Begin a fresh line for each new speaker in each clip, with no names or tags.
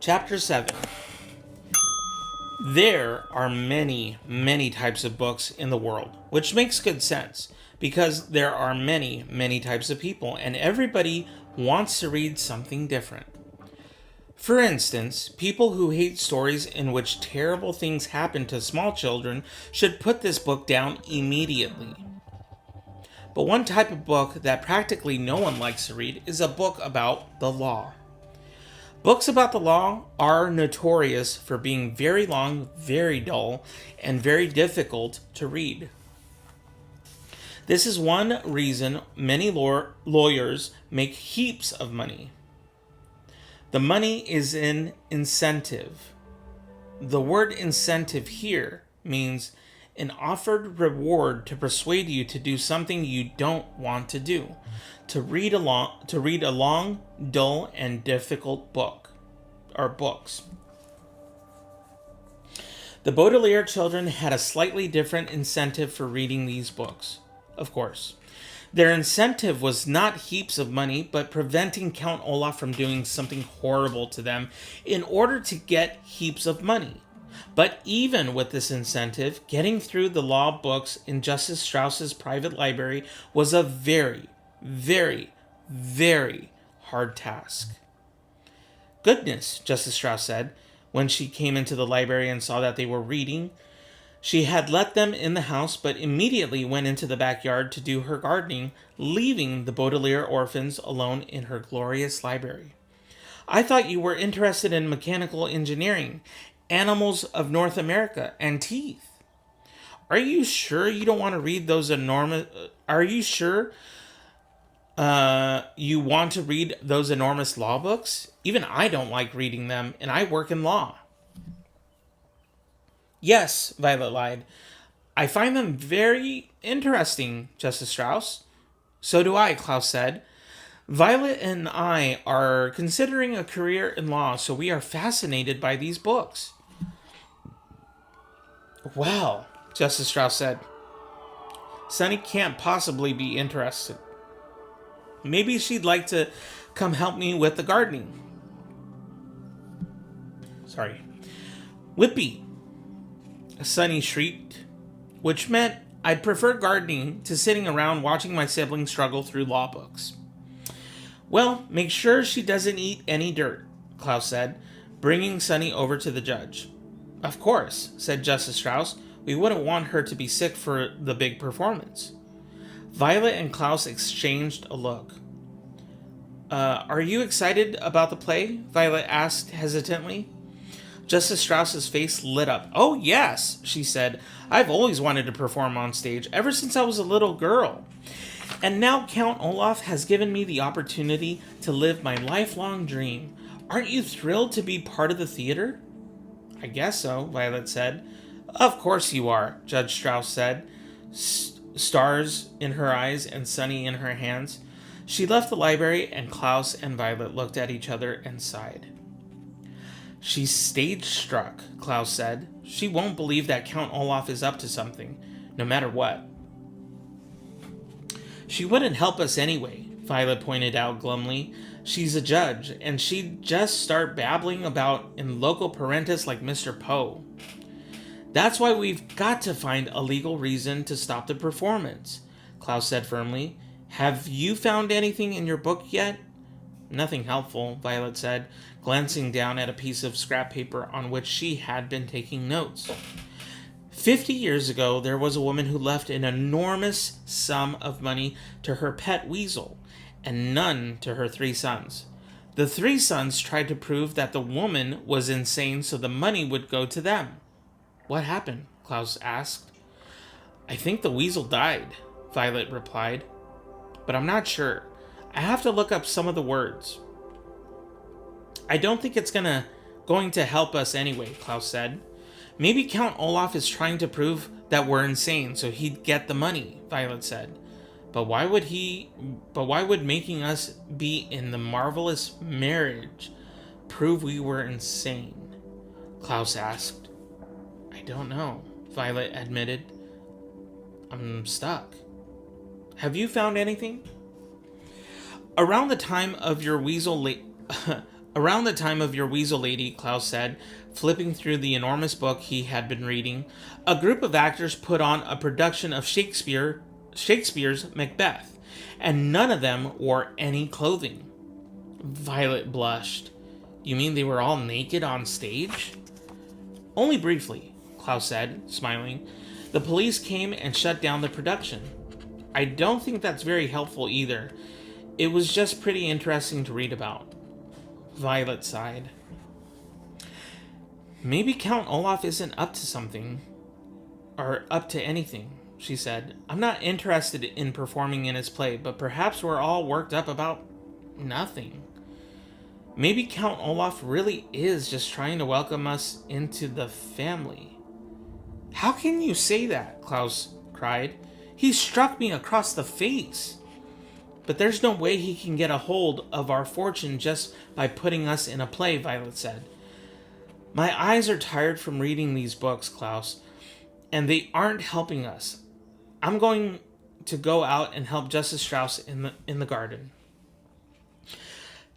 Chapter 7. There are many, many types of books in the world, which makes good sense because there are many, many types of people, and everybody wants to read something different. For instance, people who hate stories in which terrible things happen to small children should put this book down immediately. But one type of book that practically no one likes to read is a book about the law. Books about the law are notorious for being very long, very dull, and very difficult to read. This is one reason many lawyers make heaps of money. The money is in incentive. The word incentive here means an offered reward to persuade you to do something you don't want to do. To read a long, dull, and difficult book or books. The Baudelaire children had a slightly different incentive for reading these books, of course. Their incentive was not heaps of money, but preventing Count Olaf from doing something horrible to them in order to get heaps of money. But even with this incentive, getting through the law books in Justice Strauss's private library was a very, very, very hard task. Goodness, Justice Strauss said, when she came into the library and saw that they were reading. She had let them in the house, but immediately went into the backyard to do her gardening, leaving the Baudelaire orphans alone in her glorious library. I thought you were interested in mechanical engineering, animals of North America, and teeth. Are you sure you don't want to read those enormous... Are you sure you want to read those enormous law books? Even I don't like reading them, and I work in law. Yes, Violet lied. I find them very interesting, Justice Strauss. So do I, Klaus said. Violet and I are considering a career in law, so we are fascinated by these books. Well, Justice Strauss said, Sunny can't possibly be interested. Maybe she'd like to come help me with the gardening. Sorry. Whippy, Sunny shrieked, which meant I'd prefer gardening to sitting around watching my siblings struggle through law books. Well, make sure she doesn't eat any dirt, Klaus said, bringing Sunny over to the judge. Of course, said Justice Strauss. We wouldn't want her to be sick for the big performance. Violet and Klaus exchanged a look. Are you excited about the play? Violet asked hesitantly. Justice Strauss's face lit up. Oh, yes, she said. I've always wanted to perform on stage, ever since I was a little girl. And now Count Olaf has given me the opportunity to live my lifelong dream. Aren't you thrilled to be part of the theater? I guess so, Violet said. Of course you are, Judge Strauss said, stars in her eyes and Sunny in her hands. She left the library, and Klaus and Violet looked at each other and sighed. She's stage-struck, Klaus said. She won't believe that Count Olaf is up to something, no matter what. She wouldn't help us anyway, Violet pointed out glumly. She's a judge, and she'd just start babbling about in loco parentis like Mr. Poe. That's why we've got to find a legal reason to stop the performance, Klaus said firmly. Have you found anything in your book yet? Nothing helpful, Violet said, glancing down at a piece of scrap paper on which she had been taking notes. 50 years ago, there was a woman who left an enormous sum of money to her pet weasel, and none to her 3 sons. The 3 sons tried to prove that the woman was insane so the money would go to them. What happened? Klaus asked. I think the weasel died, Violet replied. But I'm not sure. I have to look up some of the words. I don't think it's going to help us anyway, Klaus said. Maybe Count Olaf is trying to prove that we're insane so he'd get the money, Violet said. But why would making us be in the marvelous marriage prove we were insane? Klaus asked. I don't know, Violet admitted. I'm stuck. Have you found anything? Around the time of your weasel Around the time of your Weasel Lady, Klaus said, flipping through the enormous book he had been reading, a group of actors put on a production of Shakespeare's Macbeth, and none of them wore any clothing. Violet blushed. You mean they were all naked on stage? Only briefly, Klaus said, smiling. The police came and shut down the production. I don't think that's very helpful either. It was just pretty interesting to read about. Violet sighed. Maybe Count Olaf isn't up to something. Or up to anything, she said. I'm not interested in performing in his play, but perhaps we're all worked up about nothing. Maybe Count Olaf really is just trying to welcome us into the family. How can you say that? Klaus cried. He struck me across the face. But there's no way he can get a hold of our fortune just by putting us in a play, Violet said. My eyes are tired from reading these books, Klaus, and they aren't helping us. I'm going to go out and help Justice Strauss in the garden.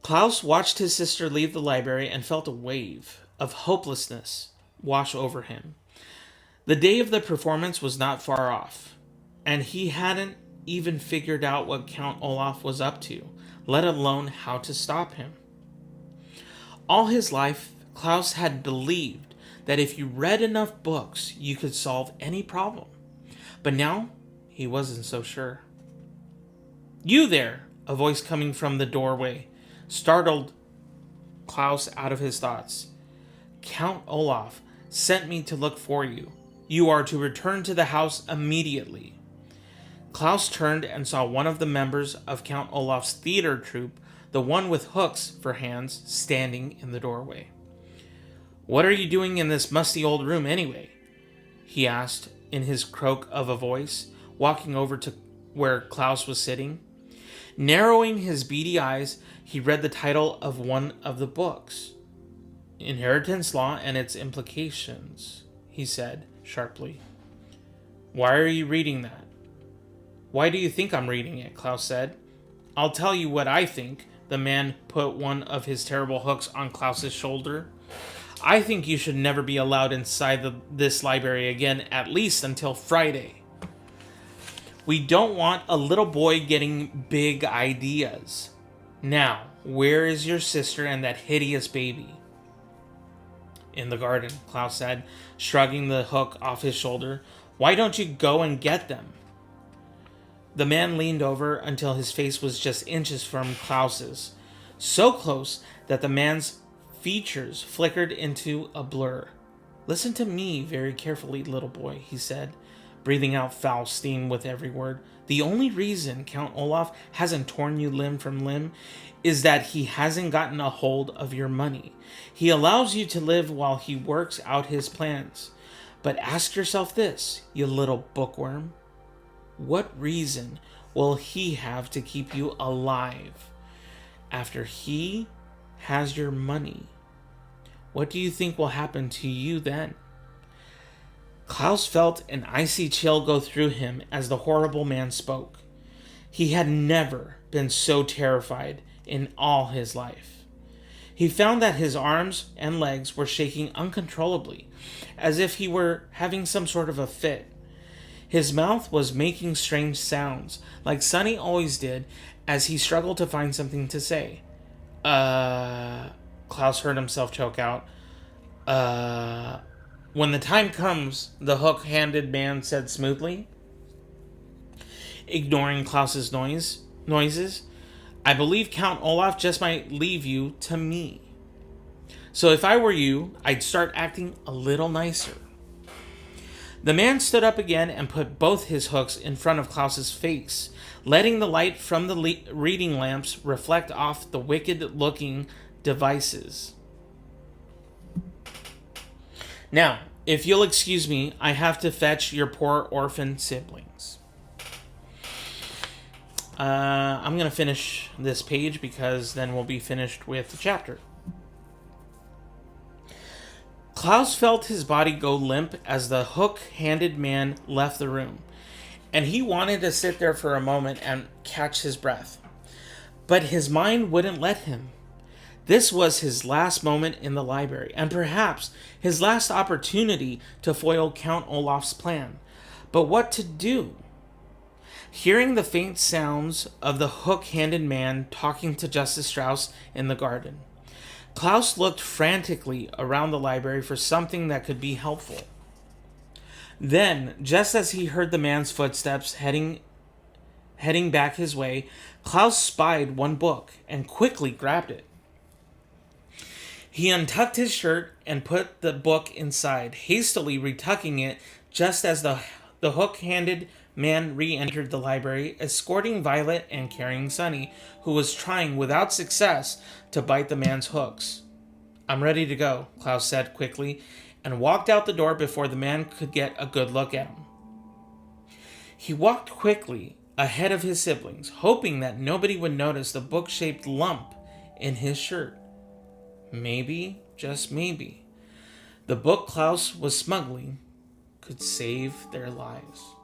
Klaus watched his sister leave the library and felt a wave of hopelessness wash over him. The day of the performance was not far off, and he hadn't even figured out what Count Olaf was up to, let alone how to stop him. All his life, Klaus had believed that if you read enough books, you could solve any problem. But now, he wasn't so sure. You there! A voice coming from the doorway startled Klaus out of his thoughts. Count Olaf sent me to look for you. You are to return to the house immediately. Klaus turned and saw one of the members of Count Olaf's theater troupe, the one with hooks for hands, standing in the doorway. What are you doing in this musty old room anyway? He asked in his croak of a voice, walking over to where Klaus was sitting. Narrowing his beady eyes, he read the title of one of the books. Inheritance Law and Its Implications, he said sharply. Why are you reading that? Why do you think I'm reading it? Klaus said. I'll tell you what I think. The man put one of his terrible hooks on Klaus's shoulder. I think you should never be allowed inside this library again, at least until Friday. We don't want a little boy getting big ideas. Now, where is your sister and that hideous baby? In the garden, Klaus said, shrugging the hook off his shoulder. Why don't you go and get them? The man leaned over until his face was just inches from Klaus's, so close that the man's features flickered into a blur. Listen to me very carefully, little boy, he said, breathing out foul steam with every word. The only reason Count Olaf hasn't torn you limb from limb is that he hasn't gotten a hold of your money. He allows you to live while he works out his plans. But ask yourself this, you little bookworm. What reason will he have to keep you alive after he has your money? What do you think will happen to you then? Klaus felt an icy chill go through him as the horrible man spoke. He had never been so terrified in all his life. He found that his arms and legs were shaking uncontrollably, as if he were having some sort of a fit. His mouth was making strange sounds, like Sonny always did, as he struggled to find something to say. Klaus heard himself choke out. When the time comes, the hook-handed man said smoothly, ignoring Klaus's noises, I believe Count Olaf just might leave you to me. So if I were you, I'd start acting a little nicer. The man stood up again and put both his hooks in front of Klaus's face, letting the light from the reading lamps reflect off the wicked-looking devices. Now, if you'll excuse me, I have to fetch your poor orphan siblings. I'm going to finish this page because then we'll be finished with the chapter. Klaus felt his body go limp as the hook-handed man left the room, and he wanted to sit there for a moment and catch his breath. But his mind wouldn't let him. This was his last moment in the library, and perhaps his last opportunity to foil Count Olaf's plan. But what to do? Hearing the faint sounds of the hook-handed man talking to Justice Strauss in the garden, Klaus looked frantically around the library for something that could be helpful. Then, just as he heard the man's footsteps heading back his way, Klaus spied one book and quickly grabbed it. He untucked his shirt and put the book inside, hastily retucking it just as the hook-handed man re-entered the library, escorting Violet and carrying Sunny, who was trying without success to bite the man's hooks. "I'm ready to go," Klaus said quickly, and walked out the door before the man could get a good look at him. He walked quickly ahead of his siblings, hoping that nobody would notice the book-shaped lump in his shirt. Maybe, just maybe, the book Klaus was smuggling could save their lives.